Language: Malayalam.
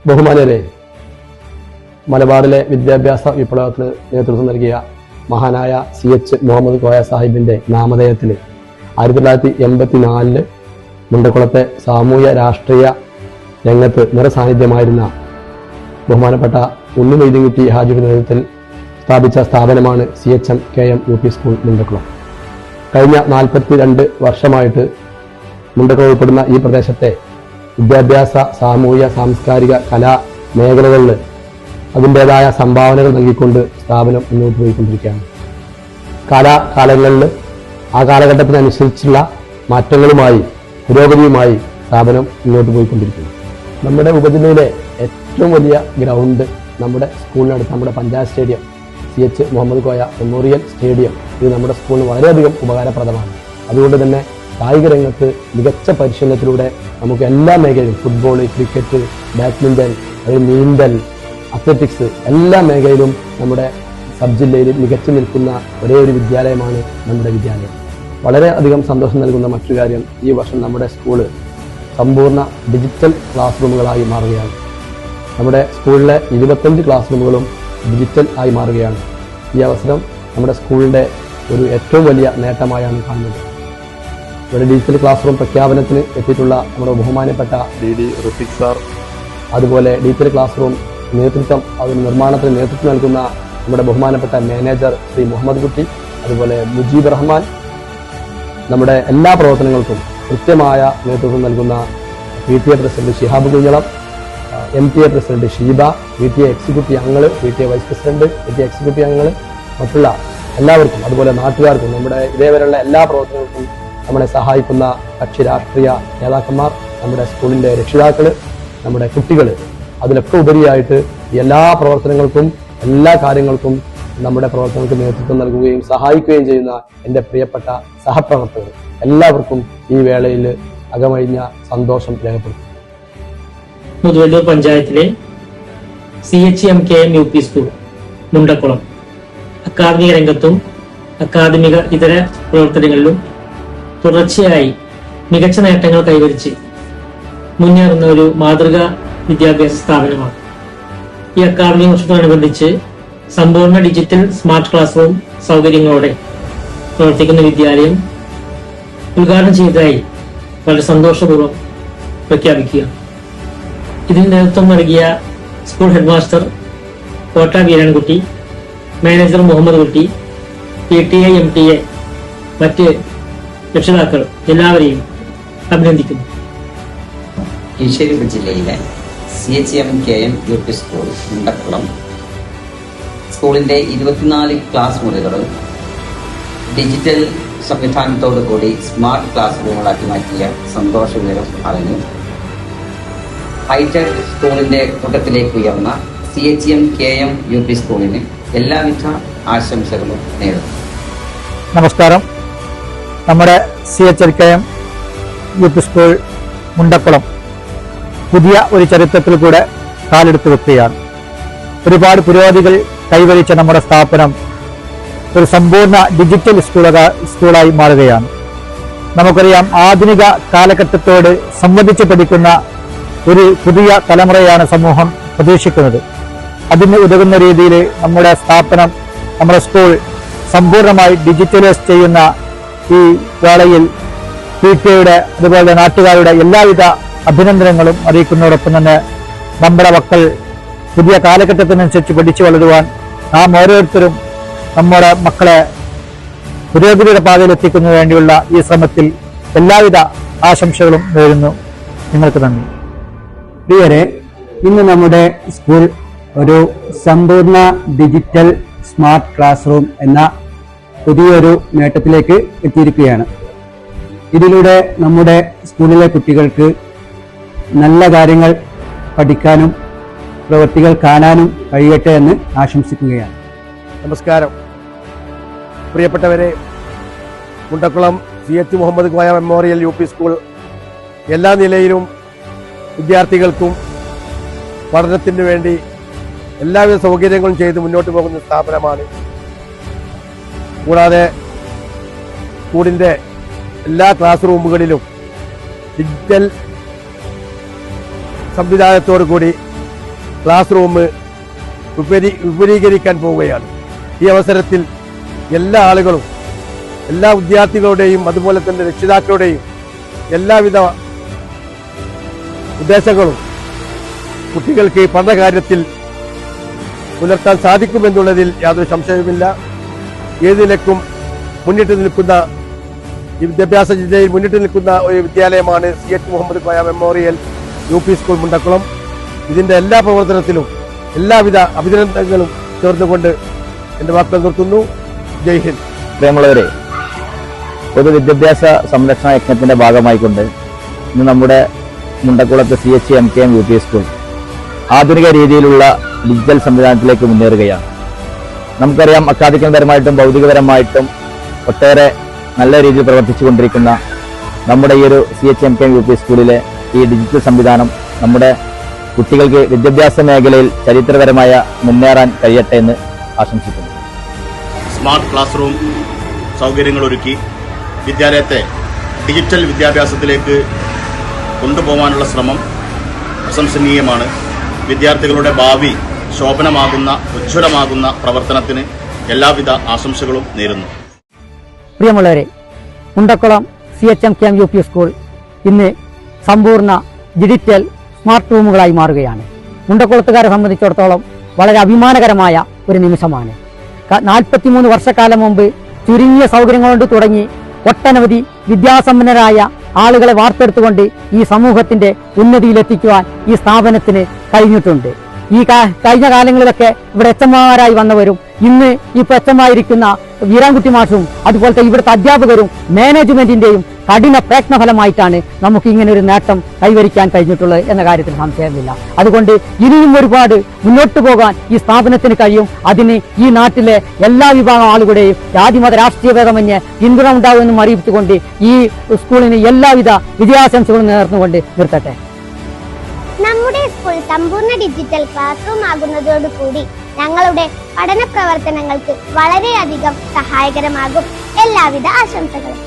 ബഹുമാന്യരെ, മലബാറിലെ വിദ്യാഭ്യാസ വിപ്ലവത്തിന് നേതൃത്വം നൽകിയ മഹാനായ CH മുഹമ്മദ് കോയ സാഹിബിന്റെ നാമധേയത്തിൽ 1984 മുണ്ടക്കുളത്തെ സാമൂഹ്യ രാഷ്ട്രീയ രംഗത്ത് നിറസാന്നിധ്യമായിരുന്ന ബഹുമാനപ്പെട്ട ഉണ്ണി മൊയ്തീൻകുട്ടി ഹാജിയുടെ നേതൃത്വത്തിൽ സ്ഥാപിച്ച സ്ഥാപനമാണ് CHM-KM UP സ്കൂൾ മുണ്ടക്കുളം. കഴിഞ്ഞ 42 വർഷമായിട്ട് മുണ്ടക്കുളം ഉൾപ്പെടുന്ന ഈ പ്രദേശത്തെ വിദ്യാഭ്യാസ, സാമൂഹ്യ, സാംസ്കാരിക, കലാ മേഖലകളിൽ അതിൻ്റെതായ സംഭാവനകൾ നൽകിക്കൊണ്ട് സ്ഥാപനം മുന്നോട്ട് പോയിക്കൊണ്ടിരിക്കുകയാണ്. കാലാകാലങ്ങളിൽ ആ കാലഘട്ടത്തിനനുസരിച്ചുള്ള മാറ്റങ്ങളുമായി, പുരോഗതിയുമായി സ്ഥാപനം മുന്നോട്ട് പോയിക്കൊണ്ടിരിക്കുന്നു. നമ്മുടെ ഉപജില്ലയിലെ ഏറ്റവും വലിയ ഗ്രൗണ്ട് നമ്മുടെ സ്കൂളിനടുത്ത്, നമ്മുടെ panchayat stadium, CH Muhammad Koya memorial stadium, ഇത് നമ്മുടെ സ്കൂളിന് വളരെയധികം ഉപകാരപ്രദമാണ്. അതുകൊണ്ട് തന്നെ കായിക രംഗത്ത് മികച്ച പരിശീലനത്തിലൂടെ നമുക്ക് എല്ലാ മേഖലയിലും, ഫുട്ബോൾ, ക്രിക്കറ്റ്, ബാഡ്മിൻ്റൺ, നീന്തൽ, അത്ലറ്റിക്സ്, എല്ലാ മേഖലയിലും നമ്മുടെ സബ് ജില്ലയിൽ മികച്ചു നിൽക്കുന്ന ഒരേ ഒരു വിദ്യാലയമാണ് നമ്മുടെ വിദ്യാലയം. വളരെയധികം സന്തോഷം നൽകുന്ന മറ്റൊരു കാര്യം, ഈ വർഷം നമ്മുടെ സ്കൂള് സമ്പൂർണ്ണ ഡിജിറ്റൽ ക്ലാസ് റൂമുകളായി മാറുകയാണ്. നമ്മുടെ സ്കൂളിലെ 25 ക്ലാസ് റൂമുകളും ഡിജിറ്റൽ ആയി മാറുകയാണ്. ഈ അവസരം നമ്മുടെ സ്കൂളിൻ്റെ ഒരു ഏറ്റവും വലിയ നേട്ടമായാണ് കാണുന്നത്. ഇവിടെ ഡിജിറ്റൽ ക്ലാസ് റൂം പ്രഖ്യാപനത്തിന് എത്തിയിട്ടുള്ള നമ്മുടെ ബഹുമാനപ്പെട്ട DD റഫീഖ് സാർ, അതുപോലെ ഡിജിറ്റൽ ക്ലാസ് റൂം നേതൃത്വം, അതിന് നിർമ്മാണത്തിന് നേതൃത്വം നൽകുന്ന നമ്മുടെ ബഹുമാനപ്പെട്ട മാനേജർ ശ്രീ മുഹമ്മദ് കുട്ടി, അതുപോലെ മുജീബ് റഹ്മാൻ, നമ്മുടെ എല്ലാ പ്രവർത്തനങ്ങൾക്കും കൃത്യമായ നേതൃത്വം നൽകുന്ന PTA president Shihab Kunjalam, MTA president Sheeba, PTA executive അംഗങ്ങൾ, PTA vice president, PTA executive അംഗങ്ങൾ, മറ്റുള്ള എല്ലാവർക്കും, അതുപോലെ നാട്ടുകാർക്കും, നമ്മുടെ ഇതേവരെയുള്ള എല്ലാ പ്രവർത്തനങ്ങൾക്കും നമ്മളെ സഹായിക്കുന്ന കക്ഷി രാഷ്ട്രീയ നേതാക്കന്മാർ, നമ്മുടെ സ്കൂളിൻ്റെ രക്ഷിതാക്കൾ, നമ്മുടെ കുട്ടികൾ, അതിലൊക്കെ ഉപരിയായിട്ട് എല്ലാ പ്രവർത്തനങ്ങൾക്കും, എല്ലാ കാര്യങ്ങൾക്കും നമ്മുടെ പ്രവർത്തനങ്ങൾക്ക് നേതൃത്വം നൽകുകയും സഹായിക്കുകയും ചെയ്യുന്ന എൻ്റെ പ്രിയപ്പെട്ട സഹപ്രവർത്തകർ എല്ലാവർക്കും ഈ വേളയിൽ അകമഴിഞ്ഞ സന്തോഷം രേഖപ്പെടുത്തുന്നു. മുതുവല്ലൂർ പഞ്ചായത്തിലെ CHM-KM UP സ്കൂൾ മുണ്ടക്കുളം അക്കാദമിക രംഗത്തും അക്കാദമിക ഇതര പ്രവർത്തനങ്ങളിലും തുടർച്ചയായി മികച്ച നേട്ടങ്ങൾ കൈവരിച്ച് മുന്നേറുന്ന ഒരു മാതൃകാ വിദ്യാഭ്യാസ സ്ഥാപനമാണ്. ഈ അക്കാദമിക വർഷത്തോടനുബന്ധിച്ച് സമ്പൂർണ്ണ ഡിജിറ്റൽ സ്മാർട്ട് ക്ലാസ് റൂം സൗകര്യങ്ങളോടെ പ്രവർത്തിക്കുന്ന വിദ്യാലയം ഉദ്ഘാടനം ചെയ്തതായി വളരെ സന്തോഷപൂർവ്വം പ്രഖ്യാപിക്കുക. ഇതിന് നേതൃത്വം നൽകിയ സ്കൂൾ ഹെഡ്മാസ്റ്റർ കോട്ട വീരൻകുട്ടി, മാനേജർ മുഹമ്മദ് കുട്ടി, PTA, MTA, മറ്റ് രക്ഷിതാക്കൾ എല്ലാവരെയും അഭിനന്ദിക്കുന്നു. കീഴ്ശേരി ജില്ലയിലെ CHM-KM UP സ്കൂൾ മുണ്ടക്കുളം സ്കൂളിൻ്റെ 24 ക്ലാസ് മുറികൾ ഡിജിറ്റൽ സംവിധാനത്തോടു കൂടി സ്മാർട്ട് ക്ലാസ് റൂമുകളാക്കി മാറ്റിയ സന്തോഷ വിവരം അറിഞ്ഞു. ഹൈടെക് സ്കൂളിൻ്റെ കൂട്ടത്തിലേക്ക് ഉയർന്ന CHM-KM UP സ്കൂളിന് എല്ലാവിധ ആശംസകളും നേരുന്നു. നമസ്കാരം. നമ്മുടെ CHM-KM UP സ്കൂൾ മുണ്ടക്കുളം പുതിയ ഒരു ചരിത്രത്തിൽ കൂടെ കാലെടുത്ത് വെക്കുകയാണ്. ഒരുപാട് പുരോഗതികൾ കൈവരിച്ച നമ്മുടെ സ്ഥാപനം ഒരു സമ്പൂർണ്ണ ഡിജിറ്റൽ സ്കൂളായി മാറുകയാണ്. നമുക്കറിയാം, ആധുനിക കാലഘട്ടത്തോട് സംവദിച്ച് പഠിക്കുന്ന ഒരു പുതിയ തലമുറയാണ് സമൂഹം പ്രതീക്ഷിക്കുന്നത്. അതിന് ഉതകുന്ന രീതിയിൽ നമ്മുടെ സ്ഥാപനം, നമ്മുടെ സ്കൂൾ സമ്പൂർണ്ണമായി ഡിജിറ്റലൈസ് ചെയ്യുന്ന ഈ വേളയിൽ PTA അതുപോലെ നാട്ടുകാരുടെ എല്ലാവിധ അഭിനന്ദനങ്ങളും അറിയിക്കുന്നതോടൊപ്പം തന്നെ നമ്മുടെ മക്കൾ പുതിയ കാലഘട്ടത്തിനനുസരിച്ച് പഠിച്ചു വളരുവാൻ നാം ഓരോരുത്തരും നമ്മുടെ മക്കളെ പുരോഗതിയുടെ പാതയിൽ എത്തിക്കുന്നതിന് വേണ്ടിയുള്ള ഈ ശ്രമത്തിൽ എല്ലാവിധ ആശംസകളും നേരുന്നു. നിങ്ങൾക്ക് നന്ദി. പ്രിയരെ, ഇന്ന് നമ്മുടെ സ്കൂൾ ഒരു സമ്പൂർണ്ണ ഡിജിറ്റൽ സ്മാർട്ട് ക്ലാസ് റൂം എന്ന പുതിയൊരു നേട്ടത്തിലേക്ക് എത്തിയിരിക്കുകയാണ്. ഇതിലൂടെ നമ്മുടെ സ്കൂളിലെ കുട്ടികൾക്ക് നല്ല കാര്യങ്ങൾ പഠിക്കാനും പ്രവൃത്തികൾ കാണാനും കഴിയട്ടെ എന്ന് ആശംസിക്കുകയാണ്. നമസ്കാരം. പ്രിയപ്പെട്ടവരെ, Mundakkulam CH Muhammad Koya memorial UP school എല്ലാ നിലയിലും വിദ്യാർത്ഥികൾക്കും പഠനത്തിന് വേണ്ടി എല്ലാവിധ സൗകര്യങ്ങളും ചെയ്ത് മുന്നോട്ട് പോകുന്ന സ്ഥാപനമാണ്. കൂടാതെ സ്കൂളിൻ്റെ എല്ലാ ക്ലാസ് റൂമുകളിലും ഡിജിറ്റൽ സംവിധാനത്തോടു കൂടി ക്ലാസ് റൂം വിപുലീകരിക്കാൻ പോവുകയാണ്. ഈ അവസരത്തിൽ എല്ലാ ആളുകളും, എല്ലാ വിദ്യാർത്ഥികളുടെയും അതുപോലെ തന്നെ രക്ഷിതാക്കളുടെയും എല്ലാവിധ ഉദ്ദേശങ്ങളും കുട്ടികൾക്ക് പഠനകാര്യത്തിൽ പുലർത്താൻ സാധിക്കുമെന്നുള്ളതിൽ യാതൊരു സംശയവുമില്ല. ഏത് നിലക്കും മുന്നിട്ട് നിൽക്കുന്ന, ഈ വിദ്യാഭ്യാസ ജില്ലയിൽ മുന്നിട്ട് നിൽക്കുന്ന ഒരു വിദ്യാലയമാണ് CH Muhammad Koya memorial UP school Mundakkulam. ഇതിന്റെ എല്ലാ പ്രവർത്തനത്തിലും എല്ലാവിധ അഭിനന്ദനങ്ങളും ചേർന്നുകൊണ്ട് എന്റെ വാക്കുകൾ നിർത്തുന്നു. ജയ് ഹിന്ദ്. പ്രിയമുള്ളവരെ, പൊതുവിദ്യാഭ്യാസ സംരക്ഷണ യജ്ഞത്തിന്റെ ഭാഗമായിക്കൊണ്ട് ഇന്ന് നമ്മുടെ മുണ്ടക്കുളത്ത് CH MKM UP സ്കൂൾ ആധുനിക രീതിയിലുള്ള ഡിജിറ്റൽ സംവിധാനത്തിലേക്ക് മുന്നേറുകയാണ്. നമുക്കറിയാം, അക്കാദമികപരമായിട്ടും ഭൗതികപരമായിട്ടും ഒട്ടേറെ നല്ല രീതിയിൽ പ്രവർത്തിച്ചുകൊണ്ടിരിക്കുന്ന നമ്മുടെ ഈ ഒരു CH MKM UP സ്കൂളിലെ ഈ ഡിജിറ്റൽ സംവിധാനം നമ്മുടെ കുട്ടികൾക്ക് വിദ്യാഭ്യാസ മേഖലയിൽ ചരിത്രപരമായ മുന്നേറാൻ കഴിയട്ടെ എന്ന് ആശംസിക്കുന്നു. സ്മാർട്ട് ക്ലാസ് റൂം സൗകര്യങ്ങളൊരുക്കി വിദ്യാലയത്തെ ഡിജിറ്റൽ വിദ്യാഭ്യാസത്തിലേക്ക് കൊണ്ടുപോകാനുള്ള ശ്രമം പ്രശംസനീയമാണ്. വിദ്യാർത്ഥികളുടെ ഭാവി ശോഭനമാകുന്ന, ഉജ്ജ്വലമാകുന്ന പ്രവർത്തനത്തിന് എല്ലാവിധ ആശംസകളും നേരുന്നു. പ്രിയമുള്ളവരെ, Mundakkulam CH MKM UP school ഇന്ന് സമ്പൂർണ്ണ ഡിജിറ്റൽ സ്മാർട്ട് റൂമുകളായി മാറുകയാണ്. മുണ്ടക്കുളത്തുകാരെ സംബന്ധിച്ചിടത്തോളം വളരെ അഭിമാനകരമായ ഒരു നിമിഷമാണ്. 43 വർഷക്കാലം മുമ്പ് ചുരുങ്ങിയ സൗകര്യങ്ങൾ കൊണ്ട് തുടങ്ങി ഒട്ടനവധി വിദ്യാസമ്പന്നരായ ആളുകളെ വാർത്തെടുത്തുകൊണ്ട് ഈ സമൂഹത്തിന്റെ ഉന്നതിയിലെത്തിക്കുവാൻ ഈ സ്ഥാപനത്തിന് കഴിഞ്ഞിട്ടുണ്ട്. ഈ കഴിഞ്ഞ കാലങ്ങളിലൊക്കെ ഇവിടെ എച്ചന്മാരായി വന്നവരും ഇന്ന് ഇപ്പോൾ എച്ചമായിരിക്കുന്ന വീരാൻകുട്ടി മാഷും അതുപോലത്തെ ഇവിടുത്തെ അധ്യാപകരും മാനേജ്മെന്റിന്റെയും കഠിന പ്രയത്ന ഫലമായിട്ടാണ് നമുക്ക് ഇങ്ങനെ ഒരു നേട്ടം കൈവരിക്കാൻ കഴിഞ്ഞിട്ടുള്ളത് എന്ന കാര്യത്തിൽ സംശയമില്ല. അതുകൊണ്ട് ഇനിയും ഒരുപാട് മുന്നോട്ട് പോകാൻ ഈ സ്ഥാപനത്തിന് കഴിയും. അതിന് ഈ നാട്ടിലെ എല്ലാ വിഭാഗം ആളുകളുടെയും ജാതിമത രാഷ്ട്രീയ ഭേദമന്യേ പിന്തുണ ഉണ്ടാകുമെന്നും അറിയിച്ചുകൊണ്ട് ഈ സ്കൂളിന് എല്ലാവിധ വിജയാശംസകളും നേർന്നുകൊണ്ട് നിർത്തട്ടെ. നമ്മുടെ സ്കൂൾ സമ്പൂർണ്ണ ഡിജിറ്റൽ ക്ലാസ് റൂം ആകുന്നതോടുകൂടി ഞങ്ങളുടെ പഠന പ്രവർത്തനങ്ങൾക്ക് വളരെയധികം സഹായകരമാകും. എല്ലാവിധ ആശംസകളും.